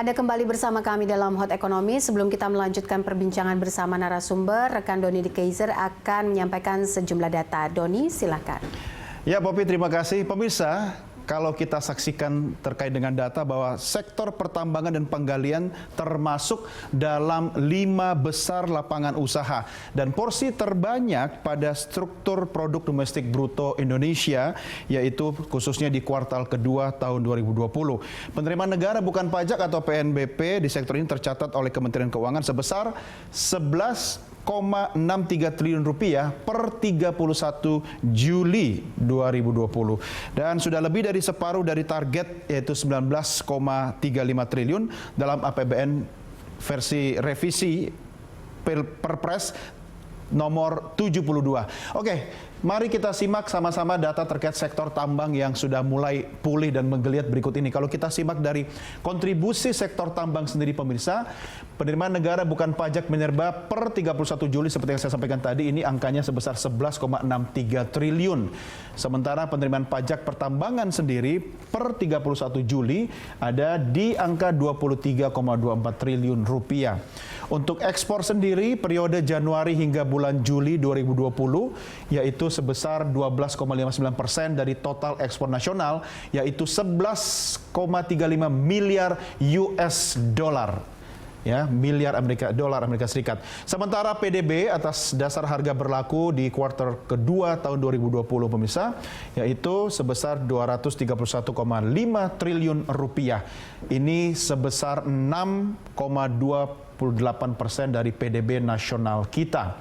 Anda kembali bersama kami dalam Hot Ekonomi. Sebelum kita melanjutkan perbincangan bersama narasumber, rekan Doni de Keizer akan menyampaikan sejumlah data. Doni, silakan. Ya, Poppy, terima kasih. Pemirsa, kalau kita saksikan terkait dengan data bahwa sektor pertambangan dan penggalian termasuk dalam 5 besar lapangan usaha. Dan porsi terbanyak pada struktur produk domestik bruto Indonesia, yaitu khususnya di kuartal kedua tahun 2020. Penerimaan negara bukan pajak atau PNBP di sektor ini tercatat oleh Kementerian Keuangan sebesar 11,63 triliun rupiah per 31 Juli 2020 dan sudah lebih dari separuh dari target yaitu 19,35 triliun dalam APBN versi revisi Perpres nomor 72. Oke, mari kita simak sama-sama data terkait sektor tambang yang sudah mulai pulih dan menggeliat berikut ini. Kalau kita simak dari kontribusi sektor tambang sendiri, pemirsa, penerimaan negara bukan pajak minerba per 31 Juli seperti yang saya sampaikan tadi, ini angkanya sebesar 11,63 triliun. Sementara penerimaan pajak pertambangan sendiri per 31 Juli ada di angka 23,24 triliun rupiah. Untuk ekspor sendiri periode Januari hingga bulan Juli 2020 yaitu sebesar 12,59% dari total ekspor nasional, yaitu 11,35 miliar US dollar. Ya, miliar dolar Amerika Serikat. Sementara PDB atas dasar harga berlaku di kuartal kedua tahun 2020, pemirsa, yaitu sebesar 231,5 triliun rupiah. Ini sebesar 6,28% dari PDB nasional kita.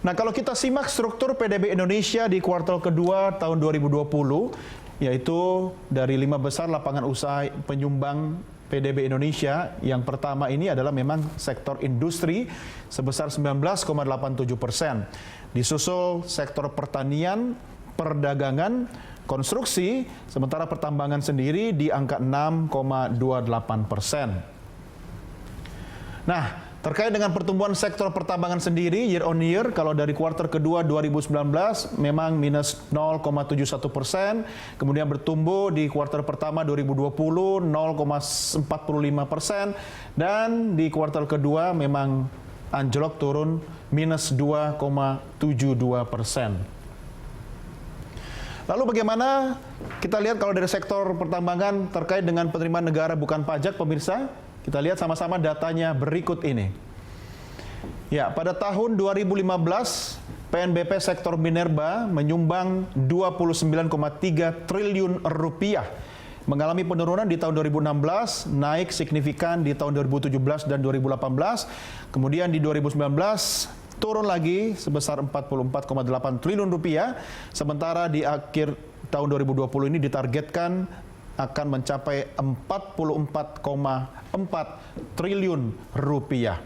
Nah, kalau kita simak struktur PDB Indonesia di kuartal kedua tahun 2020, yaitu dari 5 besar lapangan usaha penyumbang PDB Indonesia, yang pertama ini adalah memang sektor industri sebesar 19,87%. Disusul sektor pertanian, perdagangan, konstruksi, sementara pertambangan sendiri di angka 6,28%. Nah, terkait dengan pertumbuhan sektor pertambangan sendiri year on year, kalau dari kuartal kedua 2019 memang minus 0,71%, kemudian bertumbuh di kuartal pertama 2020 0,45%, dan di kuartal kedua memang anjlok turun minus 2,72%. Lalu bagaimana kita lihat kalau dari sektor pertambangan terkait dengan penerimaan negara bukan pajak, pemirsa? Kita lihat sama-sama datanya berikut ini. Ya, pada tahun 2015, PNBP sektor minerba menyumbang 29,3 triliun rupiah. Mengalami penurunan di tahun 2016, naik signifikan di tahun 2017 dan 2018. Kemudian di 2019, turun lagi sebesar 44,8 triliun rupiah. Sementara di akhir tahun 2020 ini ditargetkan akan mencapai 44,4 triliun rupiah.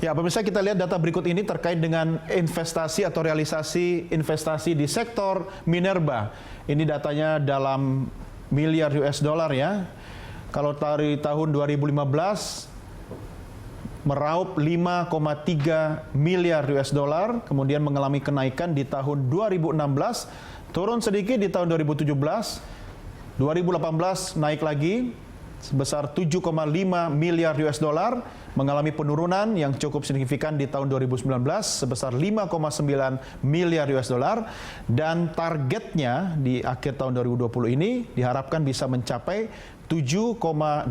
Ya, pemirsa, kita lihat data berikut ini terkait dengan investasi atau realisasi investasi di sektor minerba. Ini datanya dalam miliar US dollar ya. Kalau dari tahun 2015 meraup 5,3 miliar US dollar, kemudian mengalami kenaikan di tahun 2016, turun sedikit di tahun 2017, 2018 naik lagi sebesar 7,5 miliar US dollar, mengalami penurunan yang cukup signifikan di tahun 2019 sebesar 5,9 miliar US dollar, dan targetnya di akhir tahun 2020 ini diharapkan bisa mencapai 7,8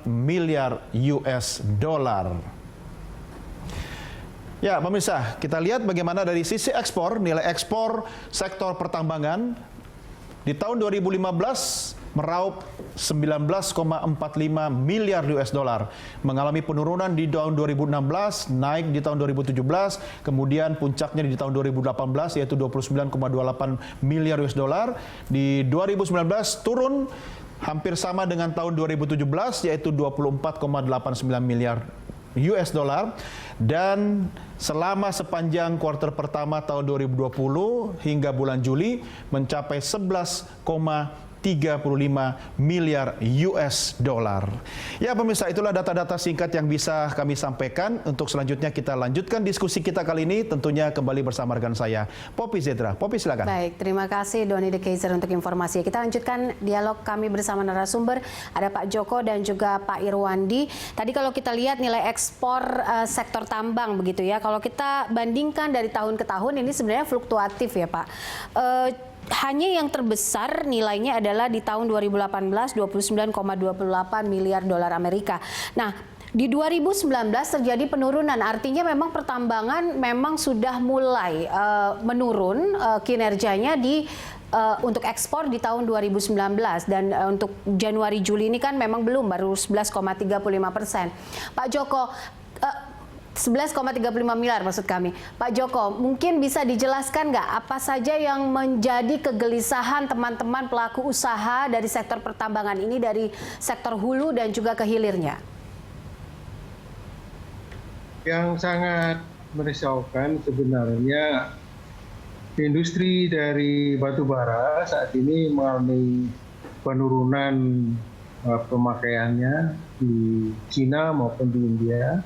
miliar US dollar. Ya, pemirsa, kita lihat bagaimana dari sisi ekspor, nilai ekspor sektor pertambangan di tahun 2015 meraup 19,45 miliar US dollar, mengalami penurunan di tahun 2016, naik di tahun 2017, kemudian puncaknya di tahun 2018 yaitu 29,28 miliar US dollar. Di 2019 turun hampir sama dengan tahun 2017 yaitu 24,89 miliar US dollar, dan selama sepanjang kuartal pertama tahun 2020 hingga bulan Juli mencapai 11,3 miliar US dollar. Ya pemirsa, itulah data-data singkat yang bisa kami sampaikan. Untuk selanjutnya kita lanjutkan diskusi kita kali ini tentunya kembali bersama rekan saya, Poppy Zedra. Poppy, silakan. Baik, terima kasih Doni De Keyser untuk informasi. Kita lanjutkan dialog kami bersama narasumber. Ada Pak Joko dan juga Pak Irwandi. Tadi kalau kita lihat nilai ekspor sektor tambang begitu ya. Kalau kita bandingkan dari tahun ke tahun ini sebenarnya fluktuatif ya Pak. Hanya yang terbesar nilainya adalah di tahun 2018 29,28 miliar dolar Amerika. Nah, di 2019 terjadi penurunan, artinya memang pertambangan memang sudah mulai menurun kinerjanya untuk ekspor di tahun 2019 dan untuk Januari Juli ini kan memang belum, baru 11,35%. Pak Joko, 11,35 miliar maksud kami. Pak Joko, mungkin bisa dijelaskan nggak apa saja yang menjadi kegelisahan teman-teman pelaku usaha dari sektor pertambangan ini, dari sektor hulu dan juga ke hilirnya? Yang sangat merisaukan sebenarnya industri dari batu bara saat ini mengalami penurunan pemakaiannya di Cina maupun di India.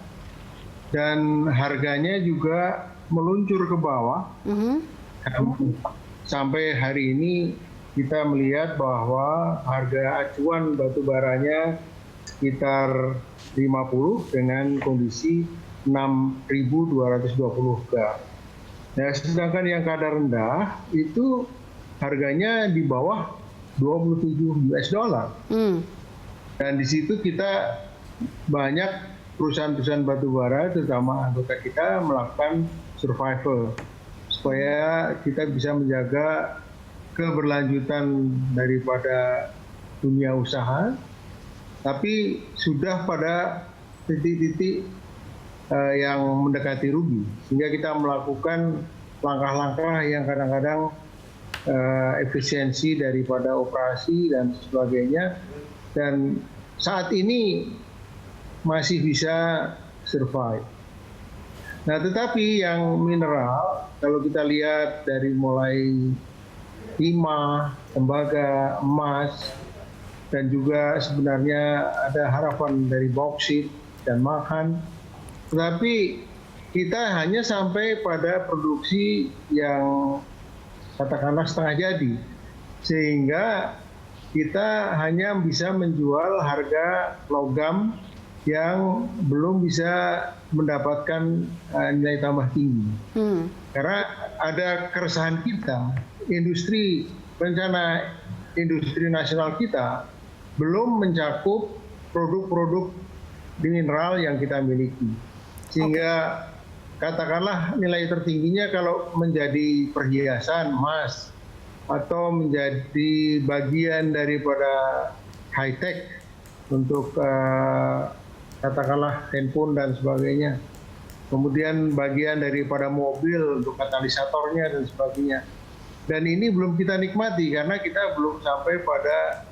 Dan harganya juga meluncur ke bawah. Sampai hari ini kita melihat bahwa harga acuan batu baranya sekitar 50 dengan kondisi 6.220 gram. Nah, sedangkan yang kadar rendah itu harganya di bawah 27 US dollar. Dan di situ kita banyak perusahaan-perusahaan batubara, terutama anggota kita, melakukan survival supaya kita bisa menjaga keberlanjutan daripada dunia usaha, tapi sudah pada titik-titik yang mendekati rugi, sehingga kita melakukan langkah-langkah yang kadang-kadang efisiensi daripada operasi dan sebagainya, dan saat ini masih bisa survive. Nah, tetapi yang mineral, kalau kita lihat dari mulai timah, tembaga, emas, dan juga sebenarnya ada harapan dari bauksit dan makan, tetapi kita hanya sampai pada produksi yang katakanlah setengah jadi, sehingga kita hanya bisa menjual harga logam yang belum bisa mendapatkan nilai tambah tinggi. Karena ada keresahan kita, rencana industri nasional kita belum mencakup produk-produk mineral yang kita miliki. Sehingga katakanlah nilai tertingginya kalau menjadi perhiasan emas atau menjadi bagian daripada high-tech untuk katakanlah handphone dan sebagainya. Kemudian bagian daripada mobil untuk katalisatornya dan sebagainya. Dan ini belum kita nikmati karena kita belum sampai pada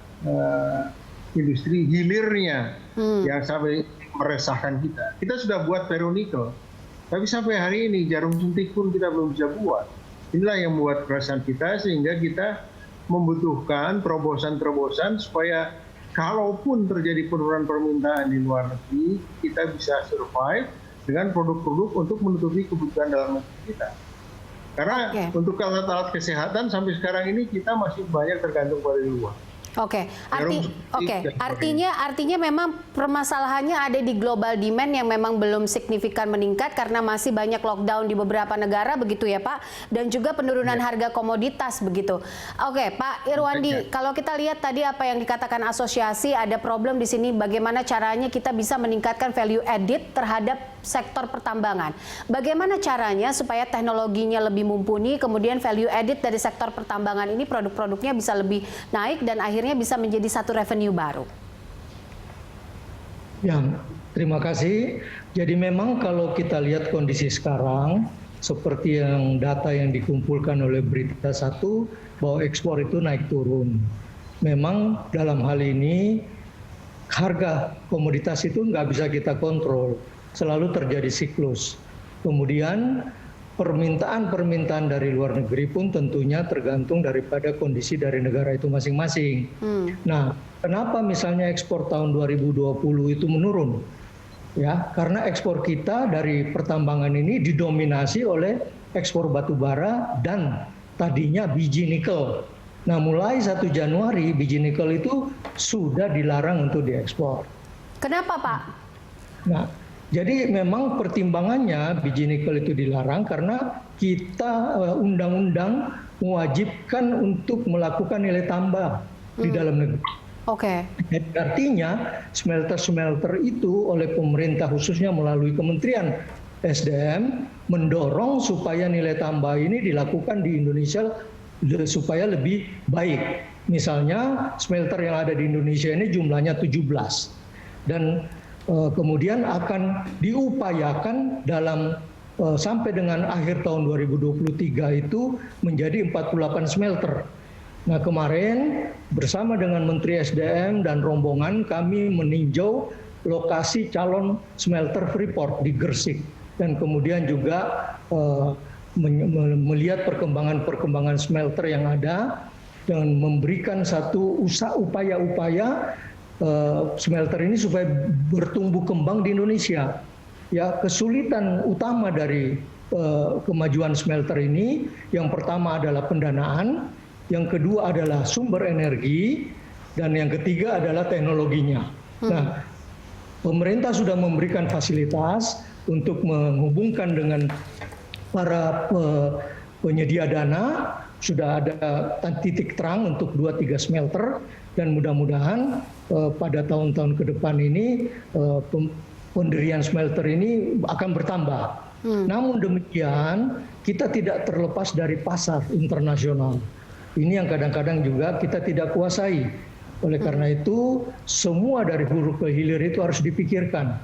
industri hilirnya yang sampai meresahkan kita. Kita sudah buat ferronikel, tapi sampai hari ini jarum suntik pun kita belum bisa buat. Inilah yang membuat keresahan kita, sehingga kita membutuhkan terobosan-terobosan supaya kalaupun terjadi penurunan permintaan di luar negeri, kita bisa survive dengan produk-produk untuk menutupi kebutuhan dalam negeri kita. Karena untuk alat-alat kesehatan sampai sekarang ini kita masih banyak tergantung pada luar. Artinya memang permasalahannya ada di global demand yang memang belum signifikan meningkat karena masih banyak lockdown di beberapa negara begitu ya Pak, dan juga penurunan harga komoditas begitu. Pak Irwandi, kalau kita lihat tadi apa yang dikatakan asosiasi, ada problem di sini bagaimana caranya kita bisa meningkatkan value added terhadap sektor pertambangan. Bagaimana caranya supaya teknologinya lebih mumpuni, kemudian value added dari sektor pertambangan ini produk-produknya bisa lebih naik dan akhirnya bisa menjadi satu revenue baru? Ya, terima kasih. Jadi memang kalau kita lihat kondisi sekarang, seperti yang data yang dikumpulkan oleh Berita Satu, bahwa ekspor itu naik turun. Memang dalam hal ini harga komoditas itu nggak bisa kita kontrol, selalu terjadi siklus. Kemudian permintaan dari luar negeri pun tentunya tergantung daripada kondisi dari negara itu masing-masing. Nah, kenapa misalnya ekspor tahun 2020 itu menurun? Ya, karena ekspor kita dari pertambangan ini didominasi oleh ekspor batu bara dan tadinya biji nikel. Nah, mulai 1 Januari biji nikel itu sudah dilarang untuk diekspor. Kenapa, Pak? Nah, jadi memang pertimbangannya biji nikel itu dilarang karena kita undang-undang mewajibkan untuk melakukan nilai tambah di dalam negeri. Oke. Jadi artinya smelter-smelter itu oleh pemerintah khususnya melalui Kementerian SDM mendorong supaya nilai tambah ini dilakukan di Indonesia supaya lebih baik. Misalnya smelter yang ada di Indonesia ini jumlahnya 17 dan kemudian akan diupayakan dalam sampai dengan akhir tahun 2023 itu menjadi 48 smelter. Nah, kemarin bersama dengan Menteri SDM dan rombongan kami meninjau lokasi calon smelter Freeport di Gresik dan kemudian juga melihat perkembangan smelter yang ada dan memberikan satu upaya-upaya smelter ini supaya bertumbuh kembang di Indonesia. Ya, kesulitan utama dari kemajuan smelter ini yang pertama adalah pendanaan, yang kedua adalah sumber energi, dan yang ketiga adalah teknologinya. Nah, pemerintah sudah memberikan fasilitas untuk menghubungkan dengan para penyedia dana, sudah ada titik terang untuk 2-3 smelter, dan mudah-mudahan pada tahun-tahun ke depan ini pendirian smelter ini akan bertambah. Namun demikian, kita tidak terlepas dari pasar internasional. Ini yang kadang-kadang juga kita tidak kuasai. Oleh karena itu, semua dari hulu ke hilir itu harus dipikirkan.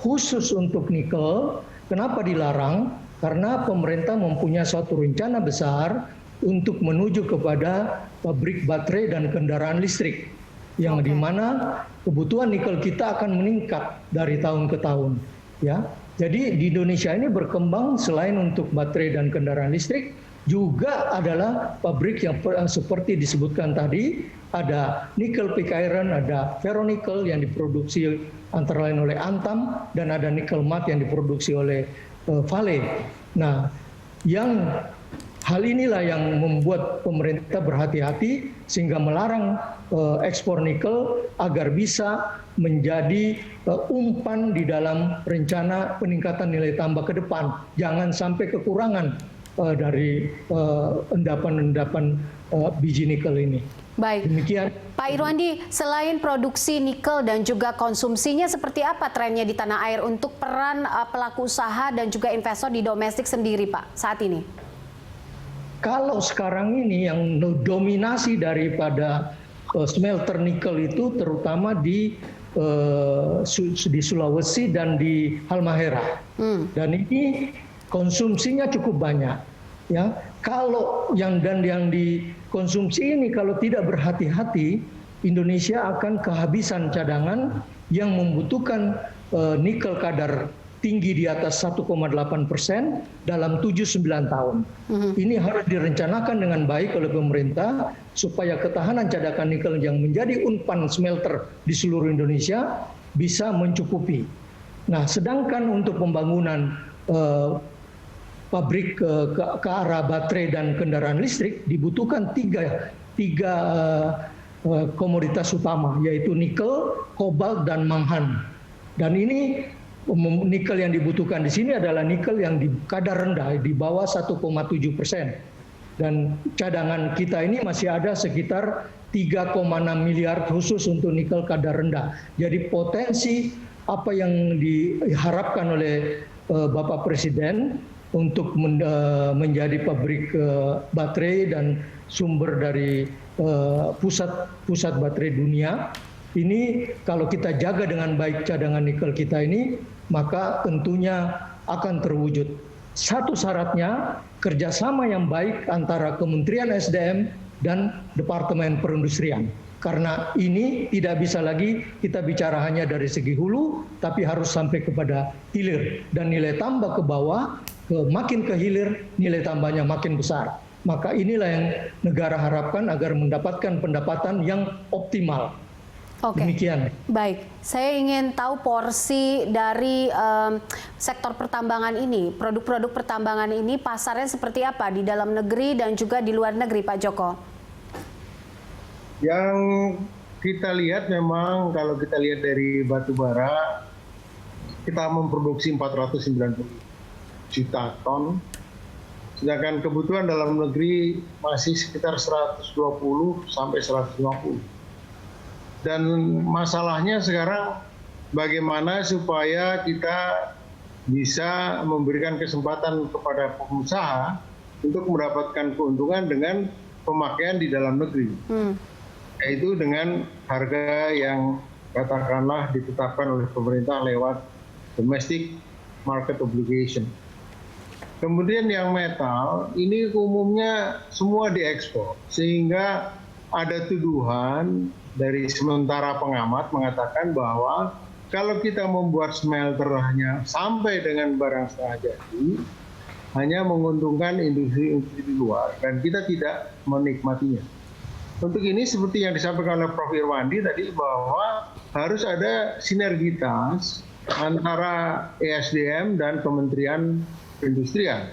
Khusus untuk nikel, kenapa dilarang? Karena pemerintah mempunyai suatu rencana besar untuk menuju kepada pabrik baterai dan kendaraan listrik. Yang dimana kebutuhan nikel kita akan meningkat dari tahun ke tahun. Ya, jadi di Indonesia ini berkembang selain untuk baterai dan kendaraan listrik, juga adalah pabrik yang seperti disebutkan tadi, ada nikel pig iron, ada ferronikel yang diproduksi antara lain oleh Antam, dan ada nikel matte yang diproduksi oleh Vale. Nah, hal inilah yang membuat pemerintah berhati-hati sehingga melarang ekspor nikel agar bisa menjadi umpan di dalam rencana peningkatan nilai tambah ke depan. Jangan sampai kekurangan dari endapan-endapan biji nikel ini. Baik. Demikian. Pak Irwandi, selain produksi nikel dan juga konsumsinya, seperti apa trennya di tanah air untuk peran pelaku usaha dan juga investor di domestik sendiri, Pak, saat ini? Kalau sekarang ini yang dominasi daripada smelter nikel itu terutama di Sulawesi dan di Halmahera. Dan ini konsumsinya cukup banyak. Ya, kalau yang dikonsumsi ini kalau tidak berhati-hati, Indonesia akan kehabisan cadangan yang membutuhkan nikel kadar tinggi di atas 1,8% dalam 7-9 tahun. Ini harus direncanakan dengan baik oleh pemerintah supaya ketahanan cadangan nikel yang menjadi umpan smelter di seluruh Indonesia bisa mencukupi. Nah, sedangkan untuk pembangunan pabrik ke arah baterai dan kendaraan listrik dibutuhkan tiga komoditas utama, yaitu nikel, kobalt, dan manghan. Dan ini nikel yang dibutuhkan di sini adalah nikel yang di kadar rendah, di bawah 1,7%. Dan cadangan kita ini masih ada sekitar 3,6 miliar khusus untuk nikel kadar rendah. Jadi potensi apa yang diharapkan oleh Bapak Presiden untuk menjadi pabrik baterai dan sumber dari pusat baterai dunia, ini kalau kita jaga dengan baik cadangan nikel kita ini, maka tentunya akan terwujud. Satu syaratnya kerjasama yang baik antara Kementerian SDM dan Departemen Perindustrian. Karena ini tidak bisa lagi kita bicara hanya dari segi hulu, tapi harus sampai kepada hilir. Dan nilai tambah ke bawah, makin ke hilir, nilai tambahnya makin besar. Maka inilah yang negara harapkan agar mendapatkan pendapatan yang optimal. Oke. Demikian. Baik, saya ingin tahu porsi dari sektor pertambangan ini, produk-produk pertambangan ini pasarnya seperti apa di dalam negeri dan juga di luar negeri, Pak Joko? Yang kita lihat memang kalau kita lihat dari batu bara, kita memproduksi 490 juta ton, sedangkan kebutuhan dalam negeri masih sekitar 120 sampai 150. Dan masalahnya sekarang bagaimana supaya kita bisa memberikan kesempatan kepada pengusaha untuk mendapatkan keuntungan dengan pemakaian di dalam negeri. Yaitu dengan harga yang katakanlah ditetapkan oleh pemerintah lewat domestic market obligation. Kemudian yang metal, ini umumnya semua diekspor, sehingga ada tuduhan dari sementara pengamat mengatakan bahwa kalau kita membuat smelter hanya sampai dengan barang setengah jadi, hanya menguntungkan industri-industri di luar dan kita tidak menikmatinya. Untuk ini seperti yang disampaikan oleh Prof. Irwandi tadi bahwa harus ada sinergitas antara ESDM dan Kementerian Perindustrian.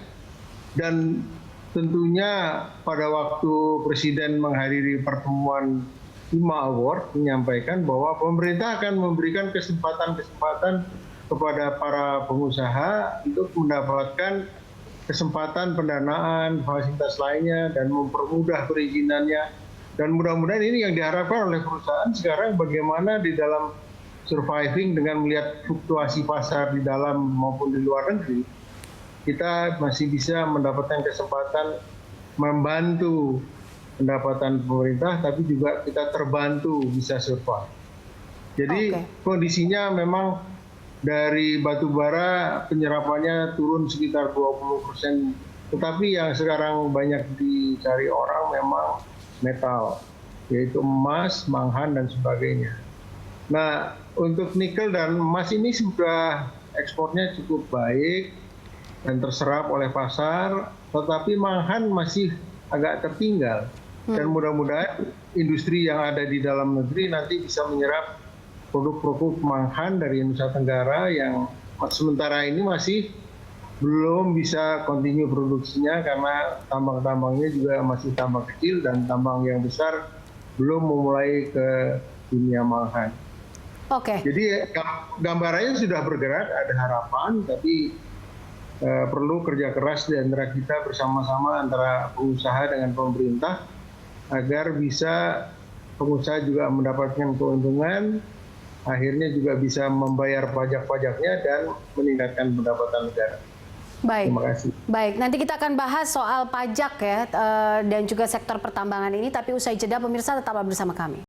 Dan tentunya pada waktu Presiden menghadiri pertemuan IMA Award menyampaikan bahwa pemerintah akan memberikan kesempatan-kesempatan kepada para pengusaha untuk mendapatkan kesempatan pendanaan, fasilitas lainnya, dan mempermudah perizinannya. Dan mudah-mudahan ini yang diharapkan oleh perusahaan sekarang bagaimana di dalam surviving dengan melihat fluktuasi pasar di dalam maupun di luar negeri, kita masih bisa mendapatkan kesempatan membantu pendapatan pemerintah, tapi juga kita terbantu bisa survive. Jadi kondisinya memang dari batu bara penyerapannya turun sekitar 20%, tetapi yang sekarang banyak dicari orang memang metal, yaitu emas, manghan, dan sebagainya. Nah, untuk nikel dan emas ini sudah ekspornya cukup baik dan terserap oleh pasar, tetapi manghan masih agak tertinggal. Dan mudah-mudahan industri yang ada di dalam negeri nanti bisa menyerap produk-produk manghan dari Nusa Tenggara yang sementara ini masih belum bisa continue produksinya karena tambang-tambangnya juga masih tambang kecil dan tambang yang besar belum memulai ke dunia manghan. Jadi gambarannya sudah bergerak, ada harapan, tapi perlu kerja keras di antara kita bersama-sama antara pengusaha dengan pemerintah agar bisa pengusaha juga mendapatkan keuntungan, akhirnya juga bisa membayar pajak-pajaknya dan meningkatkan pendapatan negara. Baik. Terima kasih. Baik, nanti kita akan bahas soal pajak ya dan juga sektor pertambangan ini, tapi usai jeda pemirsa tetaplah bersama kami.